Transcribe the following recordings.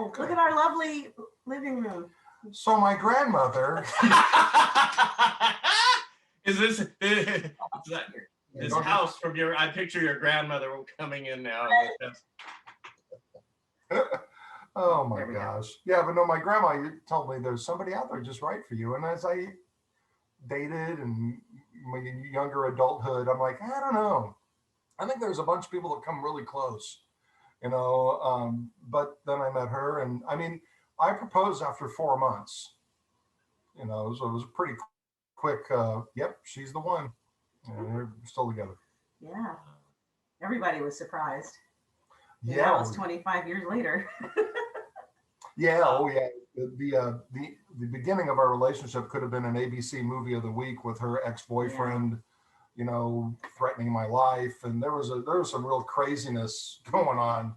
Okay. Look at our lovely living room. So my grandmother. Is this house from your? I picture your grandmother coming in now. Oh my gosh. Yeah, but no, my grandma told me there's somebody out there just right for you. And as I dated and my younger adulthood, I'm like, I don't know. I think there's a bunch of people that come really close, but then I met her, and I mean, I proposed after 4 months, so it was pretty quick. Yep, she's the one. And we're still together. Yeah. Everybody was surprised. Yeah. Now it's 25 years later. Yeah. Oh, yeah. The beginning of our relationship could have been an ABC movie of the week with her ex-boyfriend, threatening my life, and there was some real craziness going on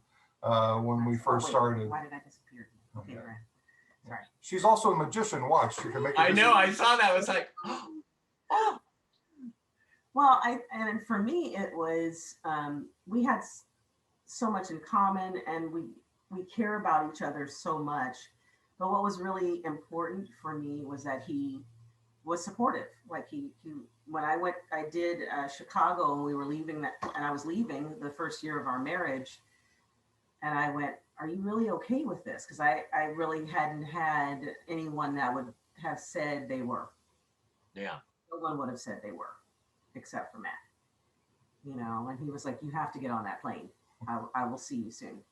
when we first started. Why did I disappear? Okay, right. Sorry. She's also a magician. Watch, she can make. I know. I saw that. I was like, oh. Well, and for me, it was we had so much in common, and we care about each other so much. But what was really important for me was that he was supportive. Like he when I did Chicago, and we were leaving and I was leaving the first year of our marriage, and I went, "Are you really okay with this?" Because I really hadn't had anyone that would have said they were. Yeah. No one would have said they were, except for Matt. And he was like, "You have to get on that plane. I will see you soon."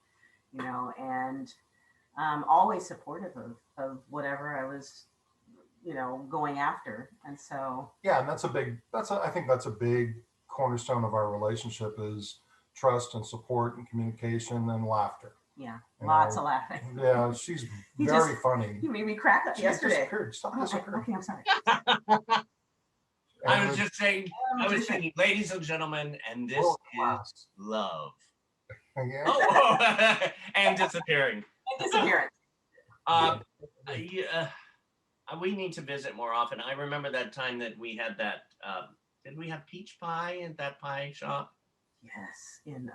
And always supportive of whatever I was, going after. And so. Yeah, and I think that's a big cornerstone of our relationship is trust and support and communication and laughter. Yeah, lots of laughing. Yeah, she's very funny. You made me crack up yesterday. Stop disappearing. Okay, I'm sorry. I was just saying, ladies and gentlemen, and this is love. Yeah. Oh, and disappearing. We need to visit more often. I remember that time that we had that. Did we have peach pie at that pie shop? Yes, in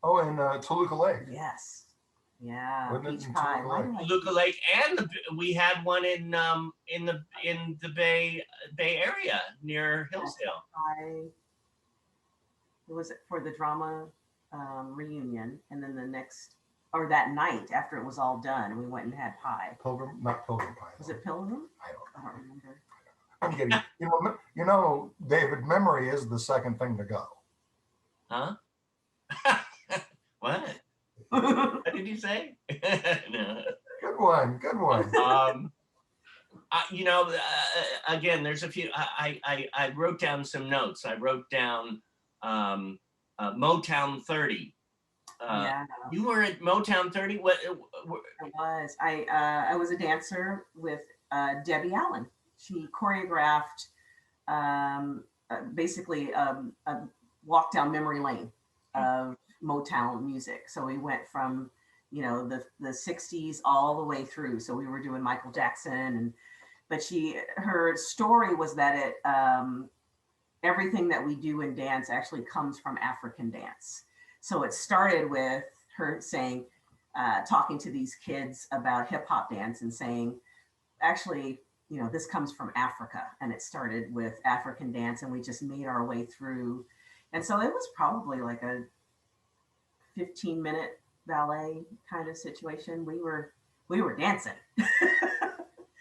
Toluca Lake. Yes, yeah, peach pie. Toluca Lake, and we had one in the Bay Area near Hillsdale. It was for the drama reunion, and then that night after it was all done, we went and had pie. Not Pilgrim pie. Was it Pilgrim? I don't remember. I'm getting, David, memory is the second thing to go. Huh? What? What did you say? No. Good one. Again, there's a few. I wrote down some notes. I wrote down Motown 30. Yeah. You were at Motown 30. What? I was. I was a dancer with Debbie Allen. She choreographed basically a walk down memory lane of Motown music. So we went from the 60s all the way through. So we were doing Michael Jackson, but her story was that everything that we do in dance actually comes from African dance. So it started with her saying, talking to these kids about hip hop dance and saying, actually, this comes from Africa, and it started with African dance, and we just made our way through. And so it was probably like a 15-minute ballet kind of situation. We were dancing.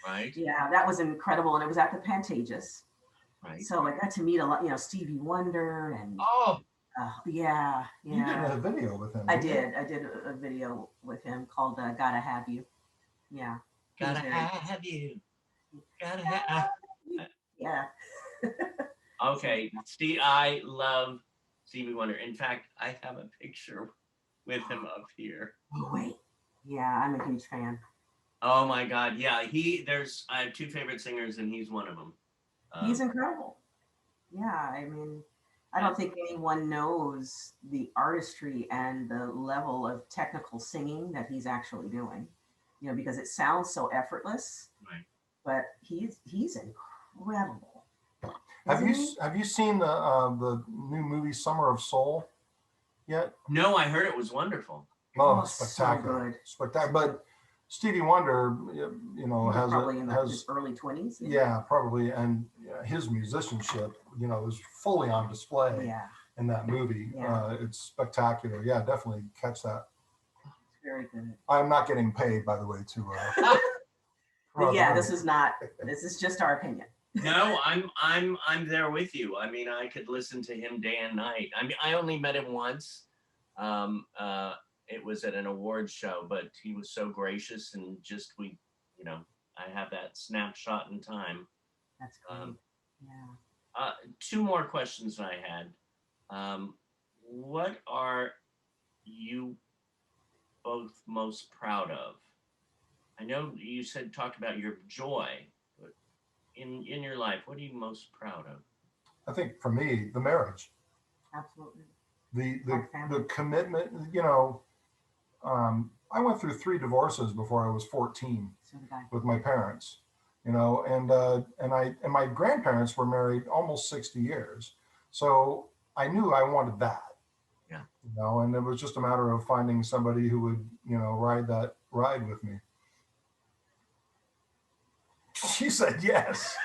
Right. Yeah, that was incredible, and it was at the Pantages. Right. So I got to meet a lot, Stevie Wonder and. Oh. Yeah. You did a video with him. I did a video with him called "Gotta Have You." Yeah. Gotta have you. Gotta have. Yeah. Okay, Steve. I love Stevie Wonder. In fact, I have a picture with him up here. Oh wait. Yeah, I'm a huge fan. Oh my God. Yeah, I have two favorite singers, and he's one of them. He's incredible. Yeah, I mean, I don't think anyone knows the artistry and the level of technical singing that he's actually doing, because it sounds so effortless. Right. But he's incredible. Have you seen the new movie Summer of Soul yet? No, I heard it was wonderful. Oh, Oh, so spectacular, good. spectacular. But Stevie Wonder, you He know, was has probably in his has early 20s. yeah, probably, and his musicianship, you know, is fully on display Yeah, in that movie. Yeah. It's spectacular. Yeah, definitely catch that. it's very good. I'm not getting paid, by the way, to But promote the yeah, movie. this is just our opinion. No, I'm there with you. I mean, I could listen to him day and night. I mean, I only met him once. Um, uh, it was at an awards show, but he was so gracious and just you know, I have that snapshot in time. That's great. Um, Yeah. Two more questions I had. What are you both most proud of? I know you said talked about your joy, but in your life, what are you most proud of? I think for me, the marriage, Absolutely. the Our the family. the commitment. You know, I went through 3 divorces before I was 14 So did I. with my parents. You know, and my grandparents were married almost 60 years, so I knew I wanted that. Yeah. You know, and it was just a matter of finding somebody who would, you know, ride that ride with me. She said yes.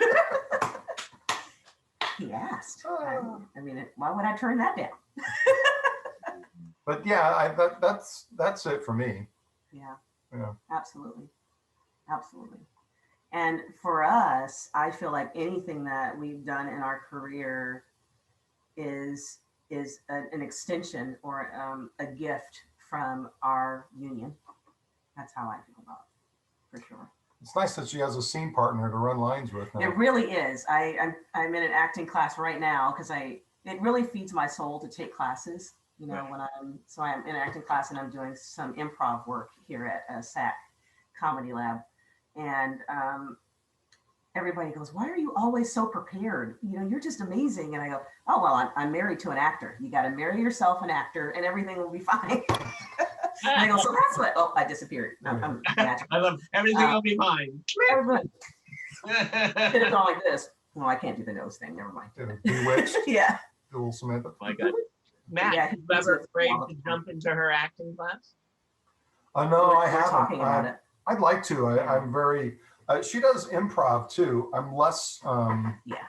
He asked. Ah. I mean, why would I turn that down? But yeah, that's it for me. Yeah. Yeah. Absolutely. Absolutely. And for us, I feel like anything that we've done in our career is an extension or a gift from our union. That's how I feel about it, for sure. It's nice that she has a scene partner to run lines with now. It really is. I'm in an acting class right now because it really feeds my soul to take classes. You know, Right. when I'm in an acting class and I'm doing some improv work here at SAC Comedy Lab, and everybody goes, "Why are you always so prepared? You know, you're just amazing." And I go, "Oh well, I'm married to an actor. You got to marry yourself an actor, and everything will be fine." And I go, "So that's what." Oh, I disappeared. I'm I love everything will be fine. everybody could have gone like this. Well, I can't do the nose thing. Never mind. Bewitched, Yeah. little Samantha. My God. Matt, Yeah, you ever afraid to jump into her acting class? No, I We're haven't. talking about it. I'd like to. Yeah. I'm very. She does improv too. I'm less. Yeah.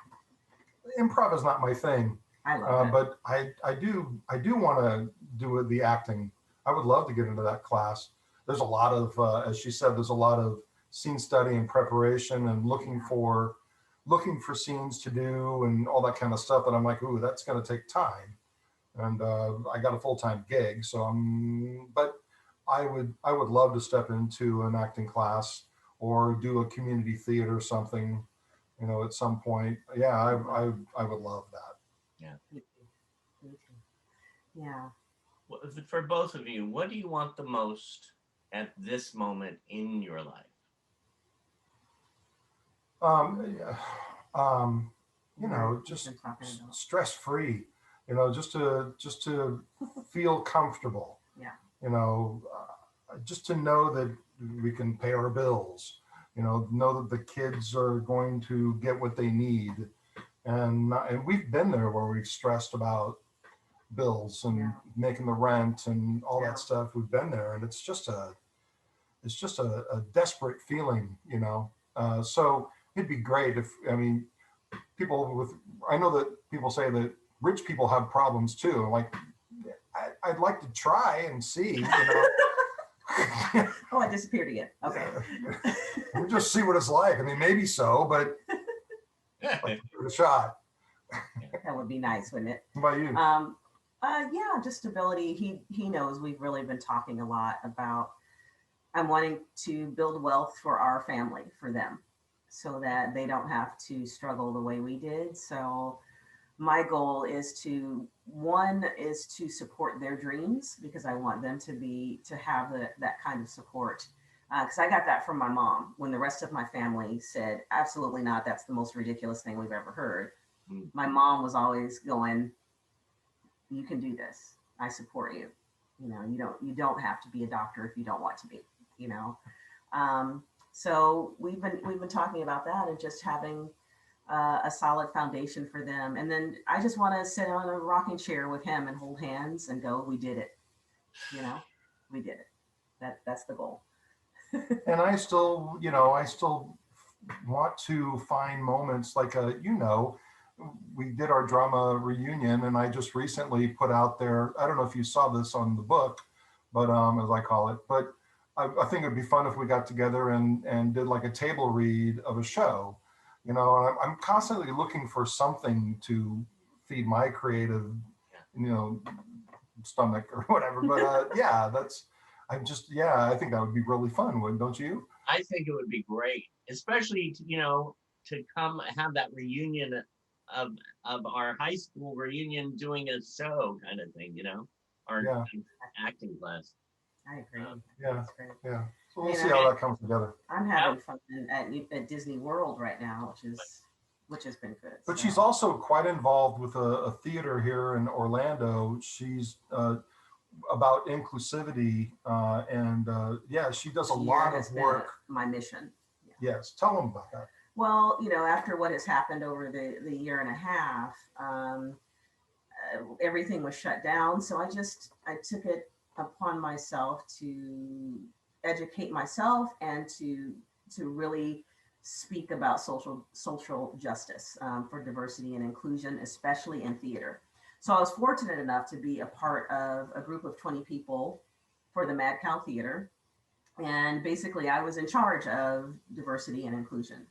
Improv is not my thing, I love it. but I do want to do the acting. I would love to get into that class. There's a lot of, as she said, there's a lot of scene study and preparation and looking for scenes to do and all that kind of stuff. That I'm like, ooh, that's going to take time. And I got a full-time gig, so but I would love to step into an acting class or do a community theater or something, you know, at some point. Yeah, I would love that. Me too. Yeah. For both of you, what do you want the most at this moment in your life? Yeah, you know, just stress free. You know, just to feel comfortable. Yeah. You know, just to know that we can pay our bills. You know that the kids are going to get what they need, and we've been there where we've stressed about bills and making the rent and all that stuff. We've been there, and it's just a desperate feeling, you know. So it'd be great if, I mean, I know that people say that rich people have problems too. I'm like, I'd like to try and see, you know. Oh, I disappeared again. Okay. We'll just see what it's like. I mean, maybe so, but like, give it a shot. That would be nice, wouldn't it? What about you? Yeah, just stability. He knows we've really been talking a lot about I'm wanting to build wealth for our family, for them, so that they don't have to struggle the way we did. So my goal is to support their dreams, because I want them to have that kind of support. Because I got that from my mom when the rest of my family said, absolutely not. That's the most ridiculous thing we've ever heard. Mm. My mom was always going, you can do this. I support you. You know, you don't have to be a doctor if you don't want to be, you know? So we've been talking about that and just having a solid foundation for them. And then I just want to sit on a rocking chair with him and hold hands and go, we did it, you know? we did it. That's the goal. And I still, I still want to find moments like, we did our drama reunion, and I just recently put out there, I don't know if you saw this on the book, but as I call it, but I think it'd be fun if we got together and did like a table read of a show, and I'm constantly looking for something to feed my creative, stomach or whatever. But I think that would be really fun, don't you? I think it would be great, especially to come have that reunion of our high school reunion, doing a show kind of thing, our Yeah. acting class. I agree. Yeah. That's great. Yeah. So we'll see how that comes together. I'm having fun at Disney World right now, which has been good. But so. she's also quite involved with a theater here in Orlando. She's about inclusivity, and she does a lot of work. My mission. Yeah. Yes, tell them about that. Well, after what has happened over the year and a half, everything was shut down. So I took it upon myself to educate myself and to really speak about social justice for diversity and inclusion, especially in theater. So I was fortunate enough to be a part of a group of 20 people for the Mad Cow Theater. And basically I was in charge of diversity and inclusion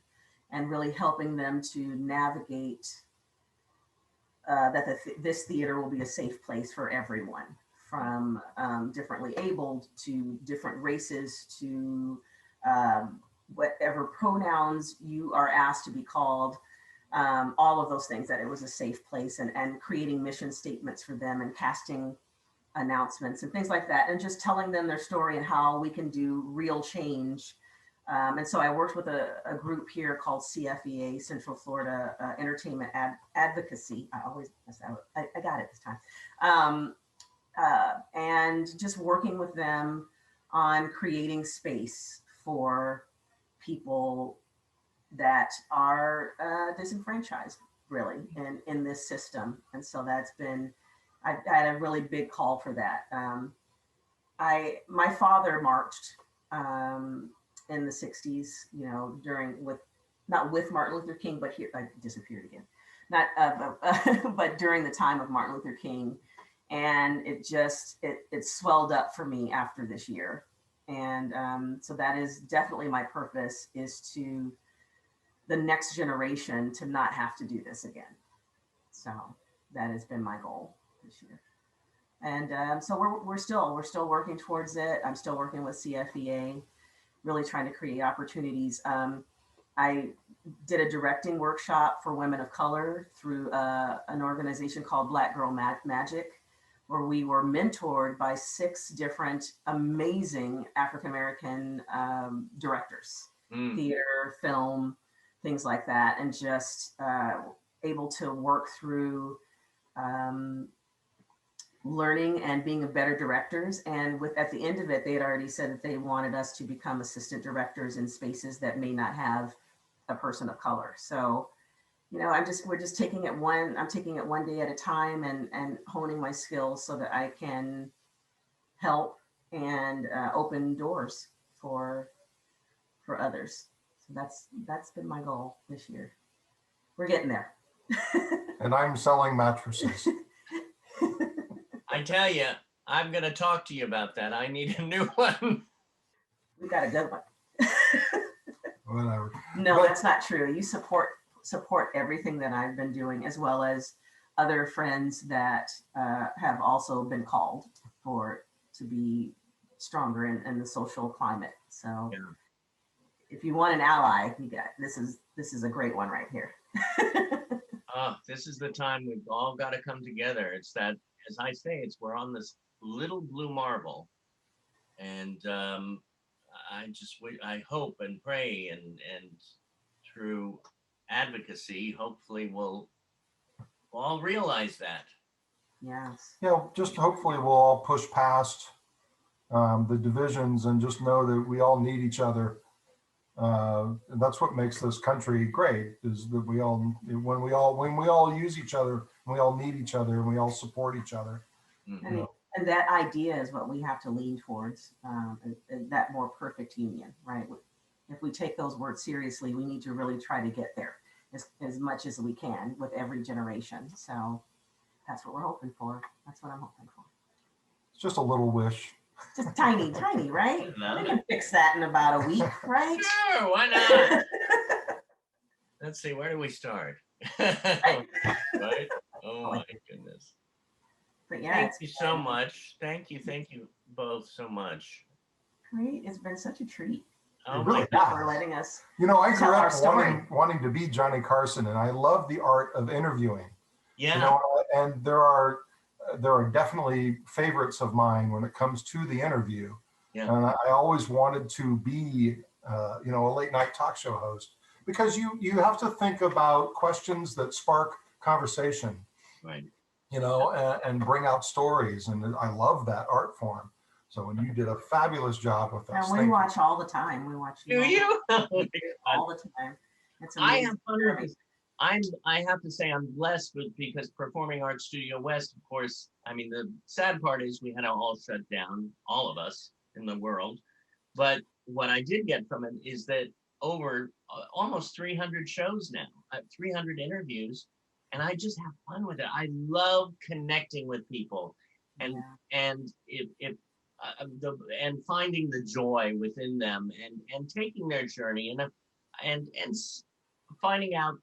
and really helping them to navigate that this theater will be a safe place for everyone, from differently abled to different races to whatever pronouns you are asked to be called, all of those things, that it was a safe place, and creating mission statements for them and casting announcements and things like that, and just telling them their story and how we can do real change. And so I worked with a group here called CFEA, Central Florida Entertainment Advocacy. I always mess that up. I got it this time. And just working with them on creating space for people that are disenfranchised, really, in this system. And so I had a really big call for that. My father marched in the 60s, not with Martin Luther King, but here, I disappeared again. But during the time of Martin Luther King. And it swelled up for me after this year. And so that is definitely my purpose, is to the next generation to not have to do this again. So that has been my goal this year. And so we're still working towards it. I'm still working with CFEA, really trying to create opportunities. I did a directing workshop for women of color through an organization called Black Girl Magic, where we were mentored by 6 different amazing African-American directors, theater, film, things like that, and just able to work through learning and being better directors. And at the end of it, they had already said that they wanted us to become assistant directors in spaces that may not have a person of color. So, we're just taking it I'm taking it one day at a time and honing my skills so that I can help and open doors for others. So that's been my goal this year. We're getting there. And I'm selling mattresses. I tell you, I'm going to talk to you about that. I need a new one. We got a good one. Whatever. No, that's not true. You support everything that I've been doing, as well as other friends that have also been called to be stronger in the social climate. So if you want an ally, this is a great one right here. This is the time we've all got to come together. It's that, as I say, we're on this little blue marble, and I hope and pray and through advocacy, hopefully we'll all realize that. Yes. Just hopefully we'll all push past the divisions and just know that we all need each other. That's what makes this country great, is that when we all use each other, we all need each other, and we all support each other. And And that idea is what we have to lean towards, that more perfect union, right? If we take those words seriously, we need to really try to get there as much as we can with every generation. So that's what we're hoping for. That's what I'm hoping for. It's just a little wish. Just tiny, tiny, right? No. We can fix that in about a week, right? Sure, why not? Let's see, where do we start? Right? Oh my goodness. But yeah, Thank it's you so much. Thank you both so much. great. It's been such a treat. Oh really my Thank you God. for letting us. You know, I Tell grew our up story. wanting to be Johnny Carson, and I love the art of interviewing. Yeah. You know, and there are definitely favorites of mine when it comes to the interview. Yeah. And I always wanted to be, you know, a late night talk show host, because you have to think about questions that spark conversation, Right. you know, and bring out stories. And I love that art form. So, and you did a fabulous job with us. And we Thank you. watch all the time. We watch Do you? Oh my God. all the time. It's I amazing. have I have to say I'm blessed because Performing Arts Studio West, of course, I mean, the sad part is we had to all shut down, all of us in the world. But what I did get from it is that over almost 300 shows now, 300 interviews, and I just have fun with it. I love connecting with people and finding the joy within them and taking their journey and finding out,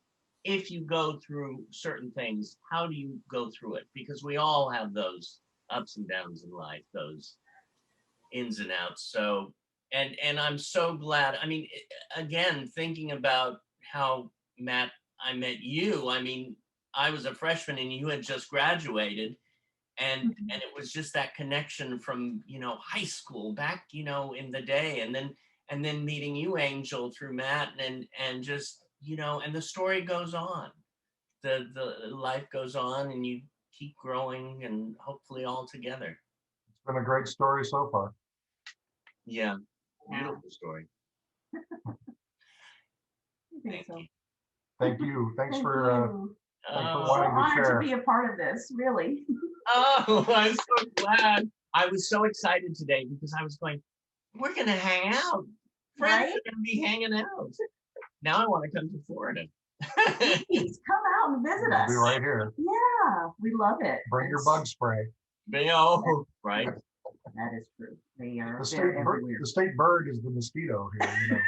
if you go through certain things, how do you go through it? Because we all have those ups and downs in life, those ins and outs. So, and I'm so glad. I mean, again, thinking about how, Matt, I met you. I mean, I was a freshman and you had just graduated, and it was just that connection from, you know, high school back, you know, in the day, and then meeting you, Angel, through Matt, and just, you know, and the story goes on. The life goes on, and you keep growing, and hopefully all together. It's been a great story so far. Yeah, beautiful story. Thank you. Thank you. Thanks Thank for you. wanting So to honored share. to be a part of this, really. Oh, I'm so glad. I was so excited today because I was going, we're going to hang out. Friends Right? are going to be hanging out. Now I want to come to Florida. Please come out and visit We'll us. be right here. Yeah, we love it. Bring your bug spray. Oh, right. That is true. They are The they're state, everywhere. the state bird is the mosquito here. You know.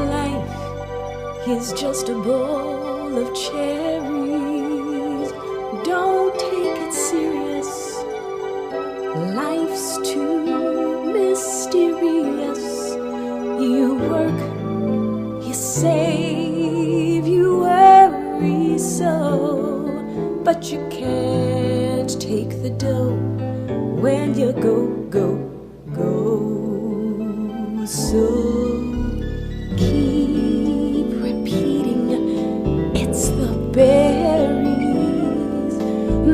Life is just a bowl of cherries. Don't take it serious. Life's too mysterious. You work, you save, you worry so, but you can't take the dough when you go. So keep repeating, it's the berries,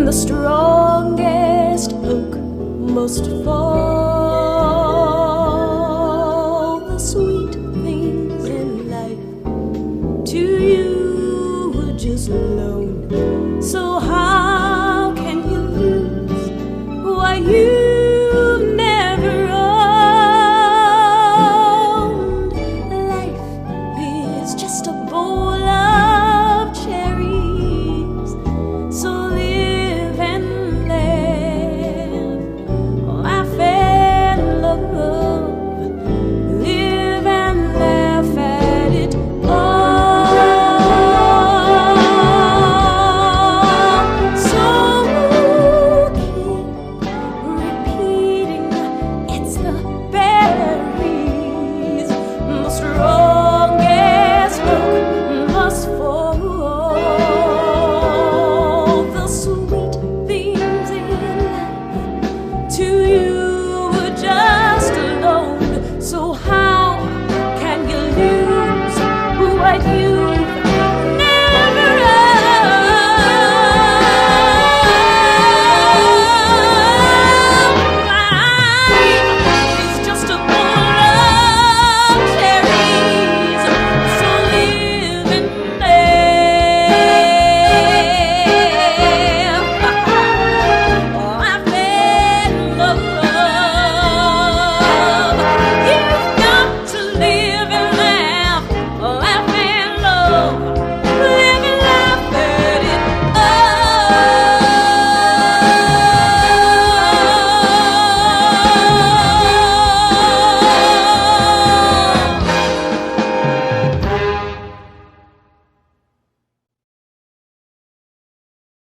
the strongest oak must fall. The sweet things in life to you were just loaned. So how can you lose what you never owned? Life is just a bowl of cherries. So live and laugh and love. Live and laugh at it all. So keep repeating, it's the berries, the strongest oak must fall. The sweet things in life to you were just a loan. So how can you lose what you